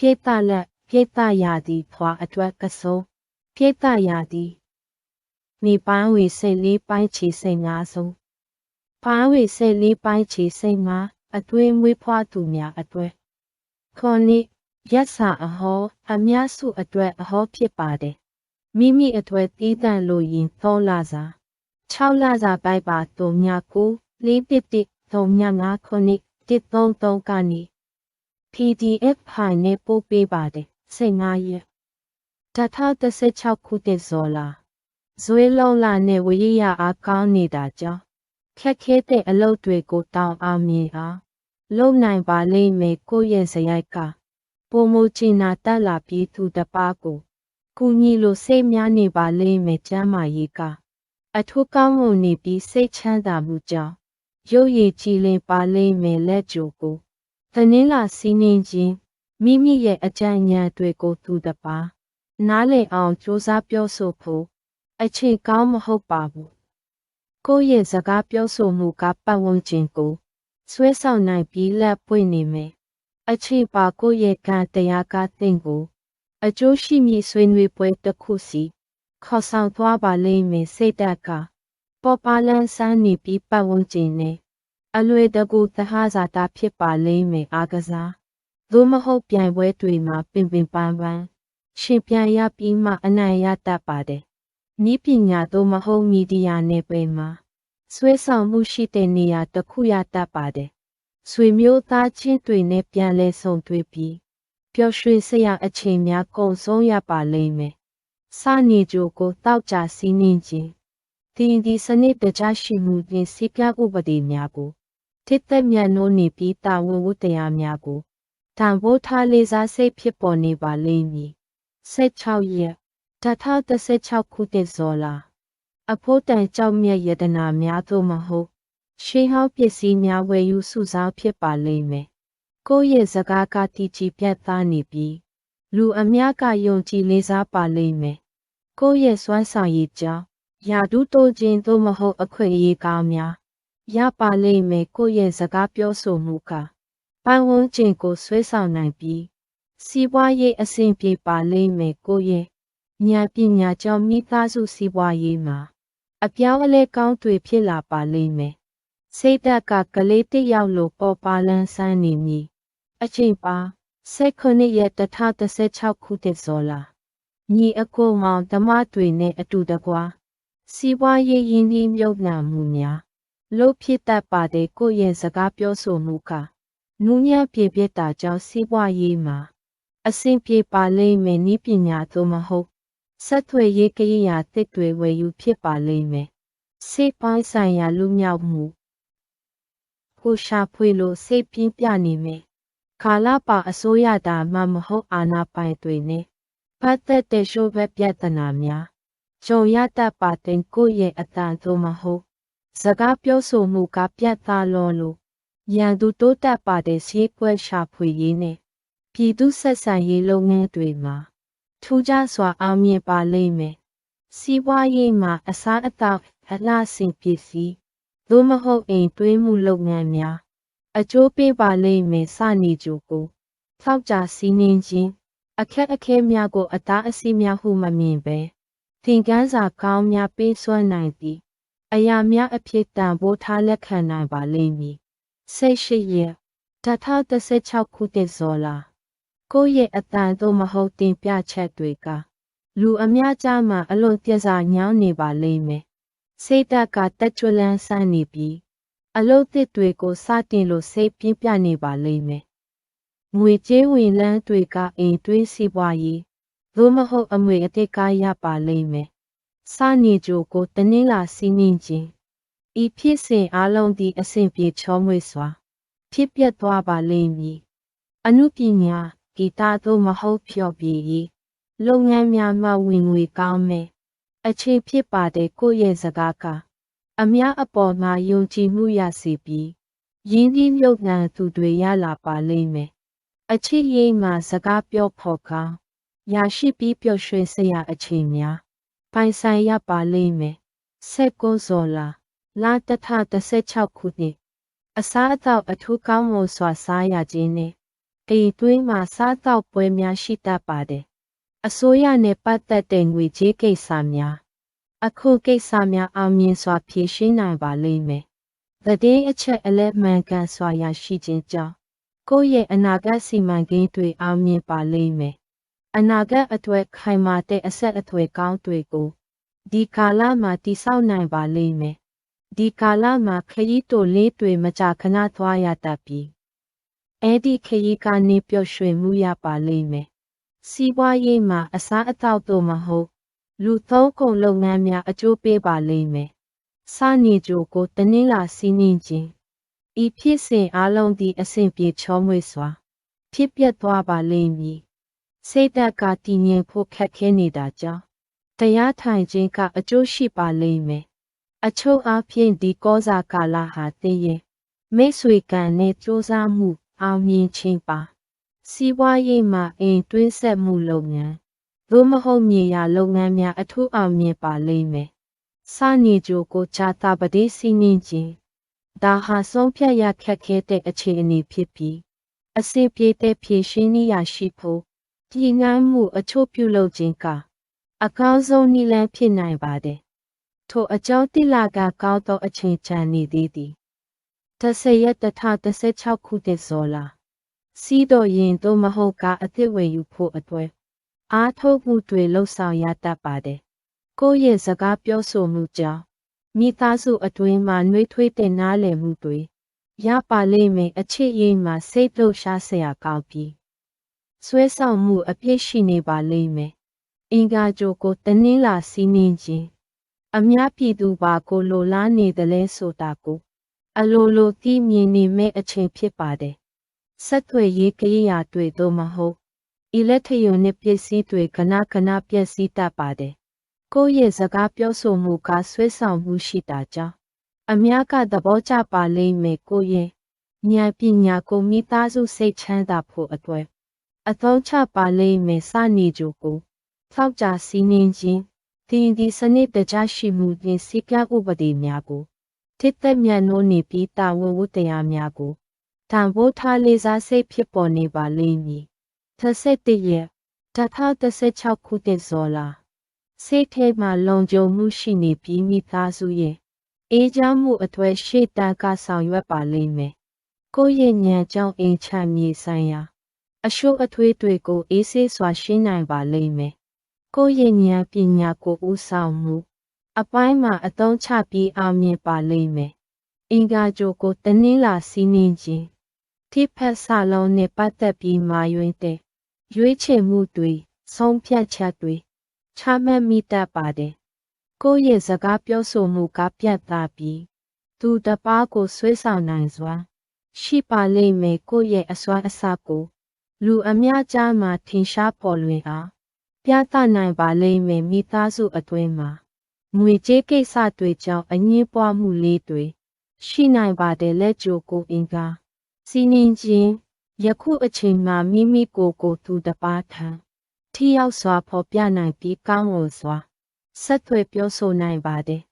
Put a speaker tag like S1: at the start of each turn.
S1: ပြေတာလက်ပြေတာရာသည်ဖွာအတွက်ကဆုံးပြေတာရာသည်မိပန်းဝေစိတ်လေးပိုင်းချီစိတ်ငါဆုံးပန်းဝေစိတ်လေးပိုင်းချီစိတ်ငါအတွင်းမွေးဖွားသူများအတွက်ခေါနိရက်စာအဟောအများစုအတွက်အဟောဖြစ်ပါတယ်မိမိအတွက်တီးတန့်လို့ရင်3လစာ6လစာပိုက်ပါ3ည9 4တစ်တစ်3ည9ခုနှစ်133ကနေ PDF ဖိုင်နဲ့ပို့ပေးပါတယ်15ရက်2016ခုနှစ်ဇော်လာဇွေးလုံးလာနဲ့ဝရရအားကောင်းနေတာကြောင့်ခက်ခဲတဲ့အလုပ်တွေကိုတောင်းအောင်မြင်အောင်လုပ်နိုင်ပါလိမ့်မယ်ကိုယ့်ရဲ့ဇယိုက်ကပုံမချင်နာတက်လာပြီးသူတပါးကိုကူညီလို့စိတ်များနေပါလိမ့်မယ်ကျမ်းမာရေးကအထူးကောင်းမှုနေပြီးစိတ်ချမ်းသာမှုကြောင့်ရုပ်ရည်ကြည်လင်ပါလိမ့်မယ်လက်ကြိုကိုသနင်းလာစီးနှင်းခြင်းမိမိရဲ့အကြံဉာဏ်တွေကိုသူတပါးနားလည်အောင်ကြိုးစားပြောဆိုဖို့အချိန်ကောင်းမဟုတ်ပါဘူးကိုယ့်ရဲ့စကားပြောဆိုမှုကပတ်ဝန်းကျင်ကိုဆွဲဆောင်နိုင်ပြီးလက်ပွင့်နေမယ်အချိန်ပါကိုယ့်ရဲ့ကံတရားကသင်ကိုအကျိုးရှိမည်ဆွေးနွေးပွဲတစ်ခုစီခေါ်ဆောင်သွားပါလိမ့်မယ်စိတ်ဓာတ်ကပေါ်ပါလန်းဆန်းနေပြီးပတ်ဝန်းကျင်နဲ့အလွယ်တကူသဟဇာတာဖြစ်ပါလိမ့်မယ်အားကစားသို့မဟုတ်ပြိုင်ပွဲတွေမှာပင်ပန်းရှင်ပြန်ရပြီးမှအနိုင်ရတတ်ပါတယ်ဤပညာသို့မဟုတ်မီဒီယာနယ်ပယ်မှာဆွဲဆောင်မှုရှိတဲ့နေရာတစ်ခုရတတ်ပါတယ်ဆွေမျိုးသားချင်းတွေနဲ့ပြန်လဲဆုံတွေ့ပြီးပျော်ရွှင်စရာအချိန်များကုန်ဆုံးရပါလိမ့်မယ်စနေကြိုကိုတောက်ကြစီးနှင်းခြင်းဒီစနစ်တကျရှိမှုဖြင့်စီပြဥပဒေများကိုတစ်သက်မြတ်နိုးနေပြီးတာဝန်ဝတ္တရားများကိုတန်ဖိုးထားလေးစားစိတ်ဖြစ်ပေါ်နေပါလိမ့်မည်16ရက်2016ခုနှစ်ဇော်လာအဖို့တန်ကြောက်မြတ်ယတနာများသို့မဟုတ်ရှေးဟောင်းပစ္စည်းများဝယ်ယူစုဆောင်းဖြစ်ပါလိမ့်မယ်ကိုယ့်ရဲ့စကားကတည်ကြည်ပြတ်သားနေပြီးလူအများကယုံကြည်လေးစားပါလိမ့်မယ်ကိုယ့်ရဲ့စွမ်းဆောင်ရည်ကြောင့်ယာဒုတိုးခြင်းသို့မဟုတ်အခွင့်အရေးကောင်းများရပါလိမ့်မယ်ကိုယ့်ရဲ့စကားပြောဆိုမှုကပတ်ဝန်းကျင်ကိုဆွဲဆောင်နိုင်ပြီးစီးပွားရေးအဆင်ပြေပါလိမ့်မယ်ကိုယ့်ရဲ့ဉာဏ်ပညာကြောင့်မိသားစုစီးပွားရေးမှာအပြောင်းအလဲကောင်းတွေဖြစ်လာပါလိမ့်မယ်စိတ်ဓာတ်ကကလေးတစ်ယောက်လိုပေါ်ပါလန်းဆန်းနေမည်အချိန်ပါ19ရက်2016ခုနှစ်ဇော်လာညီအကိုမောင်ဓမ္မတွေနဲ့အတူတကွာစီးပွားရေးရင်းနှီးမြှုပ်နှံမှုများလို့ဖြစ်တတ်ပါတယ်ကိုယ့်ရဲ့စကားပြောဆိုမှုကနူးညံ့ပြေပြစ်တာကြောင့်စီးပွားရေးမှာအဆင်ပြေပါလိမ့်မယ်ဤပညာသို့မဟုတ်ဆက်သွယ်ရေးကိရိယာသစ်တွေဝယ်ယူဖြစ်ပါလိမ့်မယ်စိတ်ပိုင်းဆိုင်ရာလူမြောက်မှုကိုရှာဖွေလို့စိတ်ပြင်းပြနေမယ်ကာလပါအစိုးရတာမှမဟုတ်အာဏာပိုင်တွေနဲ့ပတ်သက်တဲ့ရှိုးဘက်ပြဿနာများကြုံရတတ်ပါတဲ့ကိုယ့်ရဲ့အတန်သို့မဟုတ်စကားပြောဆိုမှုကပြတ်သားလို့ရန်သူတိုးတက်ပါတဲ့ဈေးကွက်ရှာဖွေရေးနဲ့ပြည်သူဆက်ဆံရေးလုပ်ငန်းတွေမှာထူးခြားစွာအောင်မြင်ပါလိမ့်မယ်စီးပွားရေးမှာအစားအသောက်အလှဆင်ပစ္စည်းသို့မဟုတ်အိမ်တွင်းမှုလုပ်ငန်းများအကျိုးပေးပါလိမ့်မယ်စနေကြိုကိုထောက်ကြစီးနှင်းခြင်းအခက်အခဲများကိုအသားအဆီးများဟုမမြင်ပဲသင်ခန်းစာကောင်းများပေးစွမ်းနိုင်သည်အရာများအဖြစ်တန်ဖိုးထားလက်ခံနိုင်ပါလိမ့်မည်18ရက်2016ခုနှစ်ဇော်လာကိုယ့်ရဲ့အတန်သို့မဟုတ်တင်ပြချက်တွေကလူအများကြားမှာအလွန်ပြဿနာညောင်းနေပါလိမ့်မယ်စိတ်ဓာတ်ကတက်ကြွလန်းဆန်းနေပြီးအလုပ်သစ်တွေကိုစတင်လို့စိတ်ပြင်းပြနေပါလိမ့်မယ်ငွေကြေးဝင်လန်းတွေကအိမ်တွင်းစီးပွားရေးသို့မဟုတ်အမွေအတစ်ကားရပါလိမ့်မယ်စနေကြိုကိုတနင်္လာစီးနှင်းခြင်းဤဖြစ်စဉ်အလုံးသည်အစဉ်ပြေချောမွေ့စွာဖြစ်ပျက်သွားပါလိမ့်မည်အနုပညာဂီတသို့မဟုတ်ဖျော်ဖြေရေးလုပ်ငန်းများမှဝင်ငွေကောင်းမယ်အချိန်ဖြစ်ပါတဲ့ကိုယ့်ရဲ့စကားကအများအပေါ်မှာယုံကြည်မှုရစေပြီးရင်းနှီးမြှုပ်နှံသူတွေရလာပါလိမ့်မယ်အချစ်ရေးမှာစကားပြောဖို့ကောင်းရရှိပြီးပျော်ရွှင်စရာအချိန်များပိုင်ဆိုင်ရပါလိမ့်မယ်19ဇော်လာ2016ခုနှစ်အစားအသောက်အထူးကောင်းမွန်စွာစားရခြင်းနဲ့ အိမ်တွင်းမှာစားသောက်ပွဲများရှိတတ်ပါတယ်။အစိုးရနဲ့ပတ်သက်တဲ့ငွေကြေးကိစ္စများအခုကိစ္စများအောင်မြင်စွာဖြေရှင်းနိုင်ပါလိမ့်မယ်။သတင်းအချက်အလက်မှန်ကန်စွာရရှိခြင်းကြောင့်ကိုယ့်ရဲ့အနာဂတ်စီမံကိန်းတွေအောင်မြင်ပါလိမ့်မယ်။အနာဂတ်အတွက်ခိုင်မာတဲ့အဆက်အသွယ်ကောင်းတွေကိုဒီကာလမှာတည်ဆောက်နိုင်ပါလိမ့်မယ်။ဒီကာလမှာခရီးတိုလေးတွေမကြာခဏသွားရတတ်ပြီးအဲ့ဒီခရီးကနေပျော်ရွှင်မှုရပါလိမ့်မယ်။စီးပွားရေးမှာအစားအသောက်တို့မဟုတ်လူသုံးကုန်လုပ်ငန်းများအကျိုးပေးပါလိမ့်မယ်။စနေကြိုကိုတနင်္လာစီးနှင်းခြင်းဤဖြစ်စဉ်အလုံးသည်အစဉ်ပြေချောမွေ့စွာဖြစ်ပျက်သွားပါလိမ့်မည်။စိတ်ဓာတ်ကတည်ငြိမ်ဖို့ခက်ခဲနေတာကြောင့်တရားထိုင်ခြင်းကအကျိုးရှိပါလိမ့်မယ်။အချို့အားဖြင့်ဒီကောစာကာလဟာသင်ရဲ့မိတ်ဆွေကံနဲ့ကြိုးစားမှုအောင်မြင်ခြင်းပါစီးပွားရေးမှာအိမ်တွင်းဆက်မှုလုပ်ငန်းသို့မဟုတ်မြေယာလုပ်ငန်းများအထူးအောင်မြင်ပါလိမ့်မယ်။စနေကြိုကိုခြားတာပတိစီးနှင်းခြင်းဒါဟာဆုံးဖြတ်ရခက်ခဲတဲ့အခြေအနေဖြစ်ပြီးအစီပြေတဲ့ဖြည့်ရှင်းနည်းရရှိဖို့ဒီငန်းမှုအချို့ပြုလုပ်ခြင်းကအကောင်းဆုံးနည်းလမ်းဖြစ်နိုင်ပါတယ်။ထိုအကြောင်းတိလာကကောင်းသောအချိန်ချန်နေသေးသည်10ရက်2016ခုနှစ်ဇော်လာစီးတော်ရင်သို့မဟုတ်ကအသစ်ဝယ်ယူဖို့အတွက်အားထုတ်မှုတွေလှုပ်ဆောင်ရတတ်ပါတယ်။ကိုယ့်ရဲ့စကားပြောဆိုမှုကြောင့်မိသားစုအတွင်းမှာနှွေးထွေးတဲ့နားလည်မှုတွေရပါလိမ့်မယ်။အချစ်ရေးမှာစိတ်လှုပ်ရှားစရာကောင်းပြီးဆွဲဆောင်မှုအပြည့်ရှိနေပါလိမ့်မယ်။အင်္ဂါကြိုကိုတနင်္လာစီးနှင်းခြင်းအများပြည်သူပါကိုလိုလားနေတယ်လဲဆိုတာကိုအလိုလိုသိမြင်နေမဲ့အချိန်ဖြစ်ပါတယ်။ဆက်သွယ်ရေးကိရိယာတွေသို့မဟုတ်အီလက်ထရောနစ်ပစ္စည်းတွေခဏခဏပျက်စီးတတ်ပါတယ်။ကိုယ့်ရဲ့စကားပြောဆိုမှုကဆွဲဆောင်မှုရှိတာကြောင့်အများကသဘောကျပါလိမ့်မယ်။ကိုယ့်ရဲ့ဉာဏ်ပညာကိုမိသားစုစိတ်ချမ်းသာဖို့အတွက်အသုံးချပါလိမ့်မယ်။စနေကြိုကိုထောက်ကြစီးနှင်းခြင်းဒီစနစ်တကျရှိမှုဖြင့်စီကံဥပဒေများကိုထိသက်မြတ်နိုးနေပြီးတာဝန်ဝတ္တရားများကိုတန်ဖိုးထားလေးစားစိတ်ဖြစ်ပေါ်နေပါလိမ့်မည်။17ရက်2016ခုနှစ်ဇော်လာစိတ်ထဲမှာလုံခြုံမှုရှိနေပြီးမိသားစုရဲ့အေးချမ်းမှုအထွဲရှေ့တန်းကဆောင်ရွက်ပါလိမ့်မယ်။ကိုယ့်ရဲ့ဉာဏ်ကြောင့်အိမ်ချမ်းမြေဆိုင်ရာအရှုပ်အထွေးတွေကိုအေးဆေးစွာရှင်းနိုင်ပါလိမ့်မယ်။ကိုယ့်ရဲ့ဉာဏ်ပညာကိုဦးဆောင်မှုအပိုင်းမှာအသုံးချပြီးအောင်မြင်ပါလိမ့်မယ်။အင်္ဂါကြိုကိုတနင်္လာစီးနှင်းခြင်းထိဖက်ဆလုံးနဲ့ပတ်သက်ပြီးမာယွင်းတဲ့ရွေးချယ်မှုတွေဆုံးဖြတ်ချက်တွေချမှတ်မိတတ်ပါတယ်။ကိုယ့်ရဲ့စကားပြောဆိုမှုကပြတ်သားပြီးသူတစ်ပါးကိုဆွဲဆောင်နိုင်စွာရှိပါလိမ့်မယ်။ကိုယ့်ရဲ့အစွမ်းအစကိုလူအများကြားမှာထင်ရှားပေါ်လွင်အောင်ပြသနိုင်ပါလိမ့်မယ်။မိသားစုအတွင်းမှာငွေကြေးကိစ္စတွေကြောင့်အငြင်းပွားမှုလေးတွေရှိနိုင်ပါတယ်။လက်ကြိုကိုအင်္ဂါစီးနှင်းခြင်းယခုအချိန်မှာမိမိကိုယ်သူတစ်ပါးထံထိရောက်စွာဖော်ပြနိုင်ပြီးကောင်းမွန်စွာဆက်သွယ်ပြောဆိုနိုင်ပါတယ်